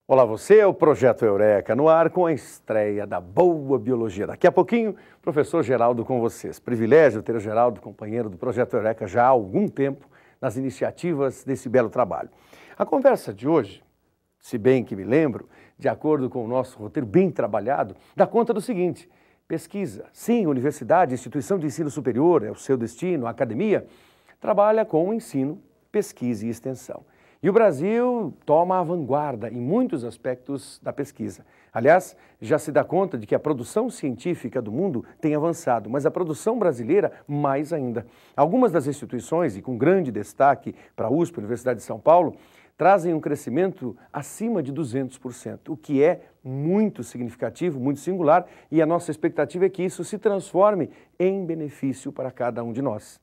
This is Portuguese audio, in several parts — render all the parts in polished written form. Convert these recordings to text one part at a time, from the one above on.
Olá você, é o Projeto Eureka, no ar com a estreia da Boa Biologia. Daqui a pouquinho, professor Geraldo com vocês. Privilégio ter o Geraldo, companheiro do Projeto Eureka, já há algum tempo nas iniciativas desse belo trabalho. A conversa de hoje, se bem que me lembro, de acordo com o nosso roteiro bem trabalhado, dá conta do seguinte: pesquisa. Sim, universidade, instituição de ensino superior, é o seu destino, a academia, trabalha com o ensino, pesquisa e extensão. E o Brasil toma a vanguarda em muitos aspectos da pesquisa. Aliás, já se dá conta de que a produção científica do mundo tem avançado, mas a produção brasileira mais ainda. Algumas das instituições, e com grande destaque para a USP, Universidade de São Paulo, trazem um crescimento acima de 200%, o que é muito significativo, muito singular, e a nossa expectativa é que isso se transforme em benefício para cada um de nós.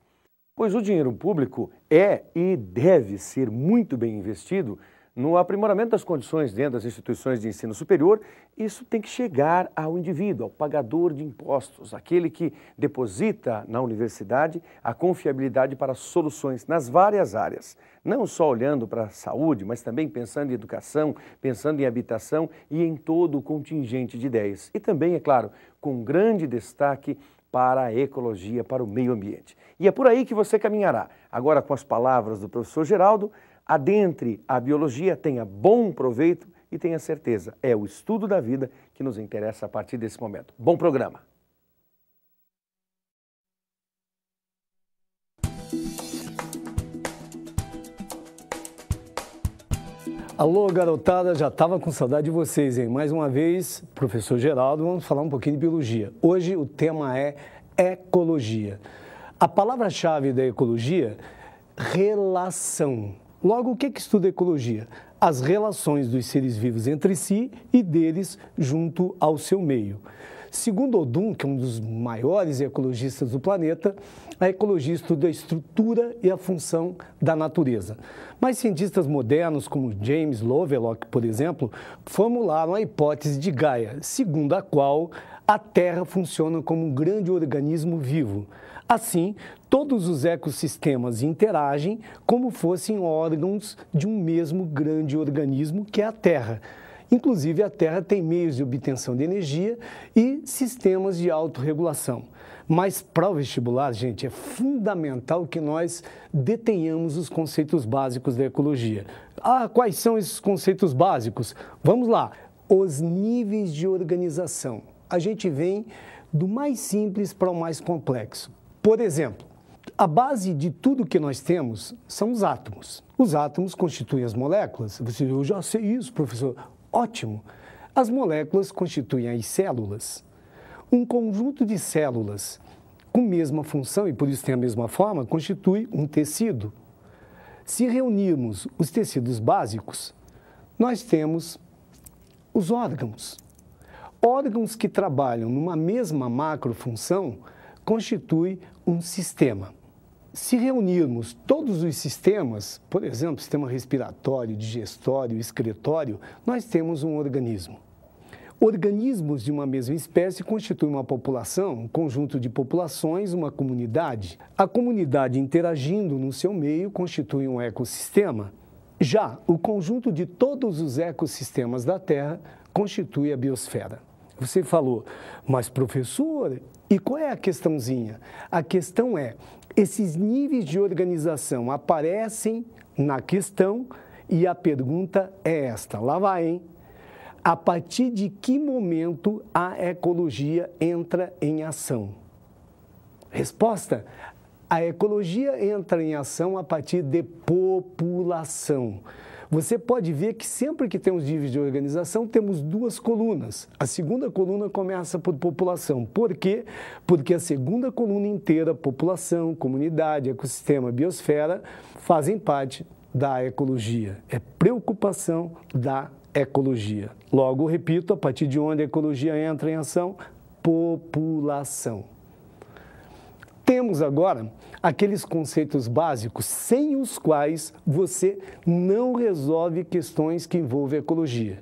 Pois o dinheiro público é e deve ser muito bem investido no aprimoramento das condições dentro das instituições de ensino superior. Isso tem que chegar ao indivíduo, ao pagador de impostos, aquele que deposita na universidade a confiabilidade para soluções nas várias áreas. Não só olhando para a saúde, mas também pensando em educação, pensando em habitação e em todo o contingente de ideias. E também, é claro, com grande destaque para a ecologia, para o meio ambiente. E é por aí que você caminhará. Agora, com as palavras do professor Geraldo, adentre a biologia, tenha bom proveito e tenha certeza, é o estudo da vida que nos interessa a partir desse momento. Bom programa! Alô, garotada, já estava com saudade de vocês, hein? Mais uma vez, professor Geraldo, vamos falar um pouquinho de biologia. Hoje o tema é ecologia. A palavra-chave da ecologia, relação. Logo, o que estuda ecologia? As relações dos seres vivos entre si e deles junto ao seu meio. Segundo Odum, que é um dos maiores ecologistas do planeta, a ecologia estuda a estrutura e a função da natureza. Mas cientistas modernos, como James Lovelock, por exemplo, formularam a hipótese de Gaia, segundo a qual a Terra funciona como um grande organismo vivo. Assim, todos os ecossistemas interagem como fossem órgãos de um mesmo grande organismo, que é a Terra. Inclusive, a Terra tem meios de obtenção de energia e sistemas de autorregulação. Mas para o vestibular, gente, é fundamental que nós detenhamos os conceitos básicos da ecologia. Quais são esses conceitos básicos? Vamos lá. Os níveis de organização. A gente vem do mais simples para o mais complexo. Por exemplo, a base de tudo que nós temos são os átomos. Os átomos constituem as moléculas. Eu já sei isso, professor. Ótimo! As moléculas constituem as células. Um conjunto de células com mesma função, e por isso tem a mesma forma, constitui um tecido. Se reunirmos os tecidos básicos, nós temos os órgãos. Órgãos que trabalham numa mesma macrofunção constituem um sistema. Se reunirmos todos os sistemas, por exemplo, sistema respiratório, digestório, excretório, nós temos um organismo. Organismos de uma mesma espécie constituem uma população, um conjunto de populações, uma comunidade. A comunidade interagindo no seu meio constitui um ecossistema. Já o conjunto de todos os ecossistemas da Terra constitui a biosfera. Você falou, mas professor, e qual é a questãozinha? A questão é, esses níveis de organização aparecem na questão e a pergunta é esta. Lá vai, hein? A partir de que momento a ecologia entra em ação? Resposta: a ecologia entra em ação a partir de população. Você pode ver que sempre que temos níveis de organização, temos duas colunas. A segunda coluna começa por população. Por quê? Porque a segunda coluna inteira, população, comunidade, ecossistema, biosfera, fazem parte da ecologia. É preocupação da ecologia. Logo, repito, a partir de onde a ecologia entra em ação? População. Temos agora aqueles conceitos básicos sem os quais você não resolve questões que envolvem ecologia.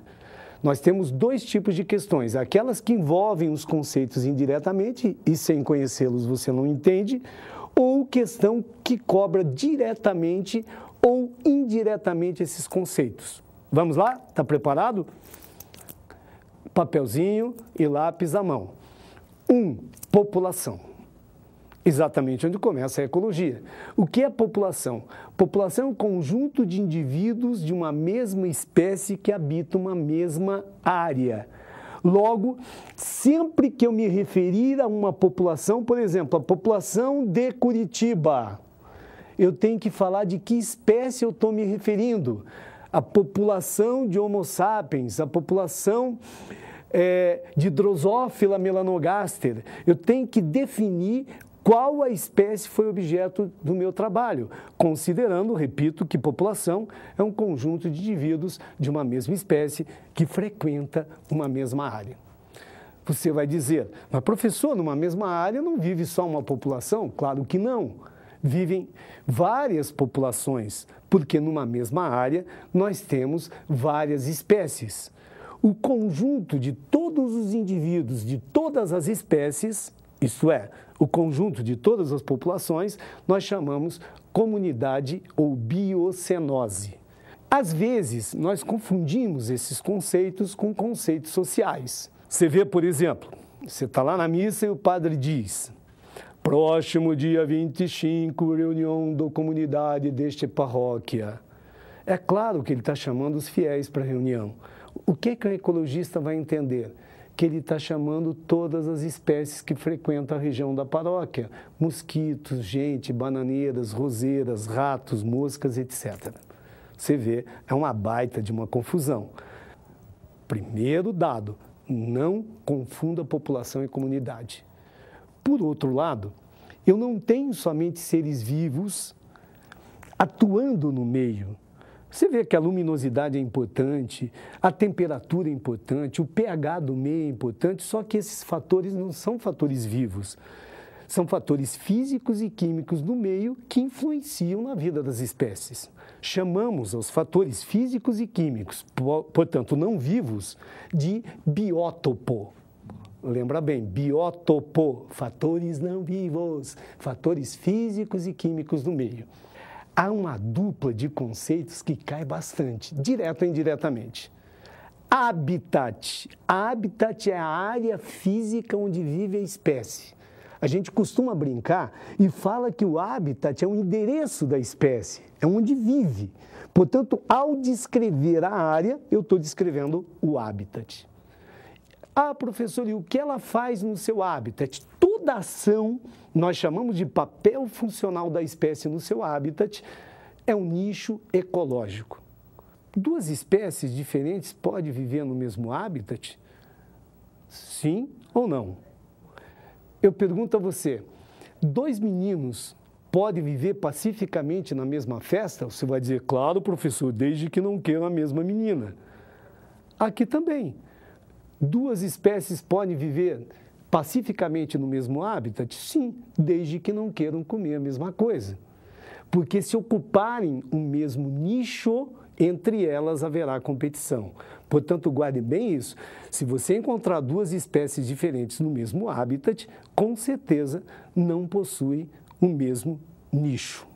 Nós temos dois tipos de questões, aquelas que envolvem os conceitos indiretamente e sem conhecê-los você não entende, ou questão que cobra diretamente ou indiretamente esses conceitos. Vamos lá? Está preparado? Papelzinho e lápis à mão. 1. População. Exatamente onde começa a ecologia. O que é população? População é um conjunto de indivíduos de uma mesma espécie que habitam uma mesma área. Logo, sempre que eu me referir a uma população, por exemplo, a população de Curitiba, eu tenho que falar de que espécie eu estou me referindo. A população de Homo sapiens, a população de Drosophila melanogaster. Eu tenho que definir qual a espécie foi objeto do meu trabalho, considerando, repito, que população é um conjunto de indivíduos de uma mesma espécie que frequenta uma mesma área. Você vai dizer, mas professor, numa mesma área não vive só uma população? Claro que não. Vivem várias populações, porque numa mesma área nós temos várias espécies. O conjunto de todos os indivíduos de todas as espécies, isto é, o conjunto de todas as populações, nós chamamos comunidade ou biocenose. Às vezes, nós confundimos esses conceitos com conceitos sociais. Você vê, por exemplo, você está lá na missa e o padre diz: próximo dia 25, reunião da comunidade deste paróquia. É claro que ele está chamando os fiéis para a reunião. O que o ecologista vai entender? Que ele está chamando todas as espécies que frequentam a região da paróquia. Mosquitos, gente, bananeiras, roseiras, ratos, moscas, etc. Você vê, é uma baita de uma confusão. Primeiro dado, não confunda população e comunidade. Por outro lado, eu não tenho somente seres vivos atuando no meio. Você vê que a luminosidade é importante, a temperatura é importante, o pH do meio é importante, só que esses fatores não são fatores vivos. São fatores físicos e químicos do meio que influenciam na vida das espécies. Chamamos os fatores físicos e químicos, portanto não vivos, de biótopo. Lembra bem, biótopo, fatores não vivos, fatores físicos e químicos do meio. Há uma dupla de conceitos que cai bastante, direto ou indiretamente. Habitat. Habitat é a área física onde vive a espécie. A gente costuma brincar e fala que o habitat é o endereço da espécie, é onde vive. Portanto, ao descrever a área, eu estou descrevendo o habitat. Ah, professor, e o que ela faz no seu habitat? Toda ação, nós chamamos de papel funcional da espécie no seu habitat, é um nicho ecológico. Duas espécies diferentes podem viver no mesmo habitat? Sim ou não? Eu pergunto a você, 2 meninos podem viver pacificamente na mesma festa? Você vai dizer, claro, professor, desde que não queiram a mesma menina. Aqui também. 2 espécies podem viver pacificamente no mesmo habitat? Sim, desde que não queiram comer a mesma coisa. Porque se ocuparem o mesmo nicho, entre elas haverá competição. Portanto, guarde bem isso. Se você encontrar 2 espécies diferentes no mesmo habitat, com certeza não possuem o mesmo nicho.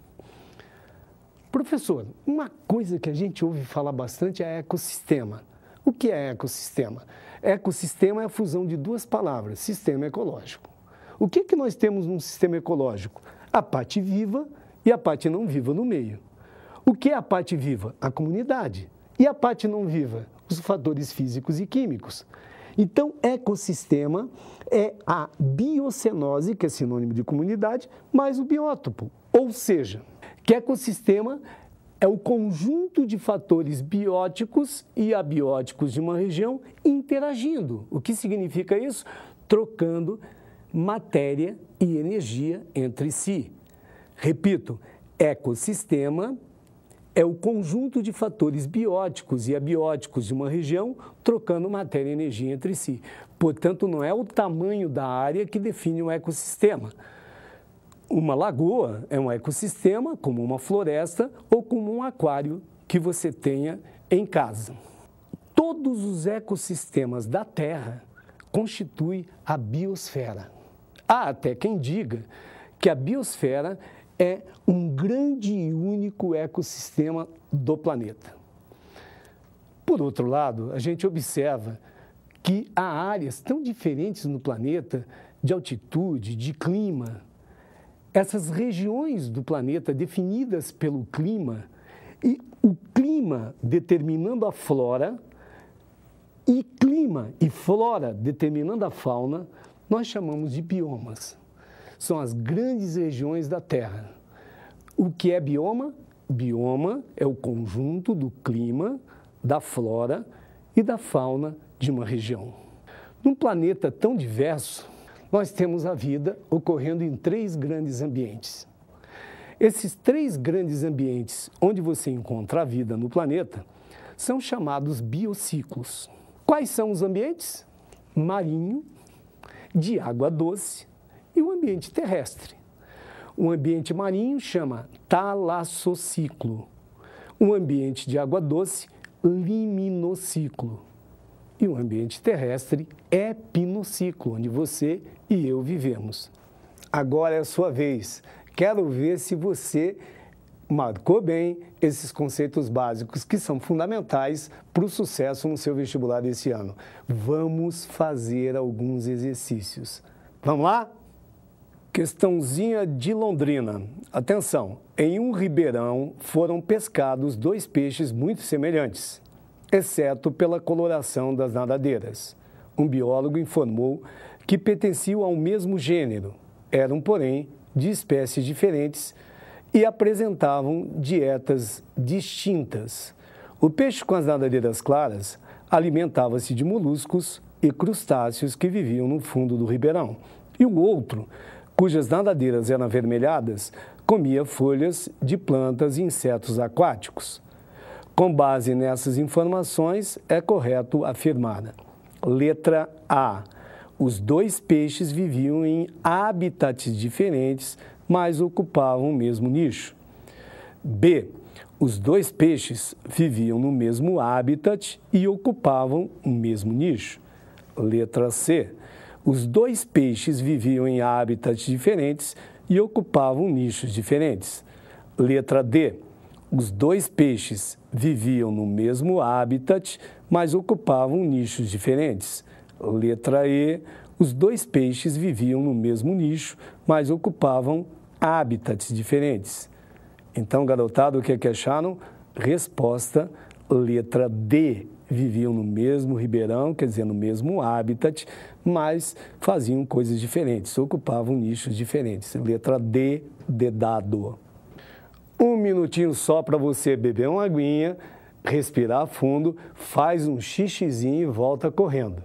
Professor, uma coisa que a gente ouve falar bastante é ecossistema. O que é ecossistema? Ecossistema é a fusão de 2 palavras, sistema ecológico. O que nós temos num sistema ecológico? A parte viva e a parte não viva no meio. O que é a parte viva? A comunidade. E a parte não viva? Os fatores físicos e químicos. Então, ecossistema é a biocenose, que é sinônimo de comunidade, mais o biótopo. Ou seja, que ecossistema é o conjunto de fatores bióticos e abióticos de uma região interagindo. O que significa isso? Trocando matéria e energia entre si. Repito, ecossistema é o conjunto de fatores bióticos e abióticos de uma região trocando matéria e energia entre si. Portanto, não é o tamanho da área que define um ecossistema. Uma lagoa é um ecossistema, como uma floresta ou como um aquário que você tenha em casa. Todos os ecossistemas da Terra constituem a biosfera. Há até quem diga que a biosfera é um grande e único ecossistema do planeta. Por outro lado, a gente observa que há áreas tão diferentes no planeta de altitude, de clima. Essas regiões do planeta definidas pelo clima e o clima determinando a flora e clima e flora determinando a fauna, nós chamamos de biomas. São as grandes regiões da Terra. O que é bioma? Bioma é o conjunto do clima, da flora e da fauna de uma região. Num planeta tão diverso, nós temos a vida ocorrendo em 3 grandes ambientes. Esses 3 grandes ambientes onde você encontra a vida no planeta são chamados biociclos. Quais são os ambientes? Marinho, de água doce e o ambiente terrestre. O ambiente marinho chama talassociclo. O ambiente de água doce, liminociclo. E o ambiente terrestre, epinociclo, onde você e eu vivemos. Agora é a sua vez. Quero ver se você marcou bem esses conceitos básicos que são fundamentais para o sucesso no seu vestibular desse ano. Vamos fazer alguns exercícios. Vamos lá? Questãozinha de Londrina. Atenção, em um ribeirão foram pescados 2 peixes muito semelhantes, exceto pela coloração das nadadeiras. Um biólogo informou que pertenciam ao mesmo gênero, eram, porém, de espécies diferentes e apresentavam dietas distintas. O peixe com as nadadeiras claras alimentava-se de moluscos e crustáceos que viviam no fundo do ribeirão, e o outro, cujas nadadeiras eram avermelhadas, comia folhas de plantas e insetos aquáticos. Com base nessas informações, é correto afirmar. Letra A. Os 2 peixes viviam em habitats diferentes, mas ocupavam o mesmo nicho. B. Os 2 peixes viviam no mesmo habitat e ocupavam o mesmo nicho. Letra C. Os 2 peixes viviam em habitats diferentes e ocupavam nichos diferentes. Letra D. Os 2 peixes viviam no mesmo habitat, mas ocupavam nichos diferentes. Letra E. Os 2 peixes viviam no mesmo nicho, mas ocupavam habitats diferentes. Então, garotada, o que é que acharam? Resposta, letra D. Viviam no mesmo ribeirão, quer dizer, no mesmo habitat, mas faziam coisas diferentes, ocupavam nichos diferentes. Letra D, de dado. 1 minutinho só para você beber uma aguinha, respirar fundo, faz um xixizinho e volta correndo.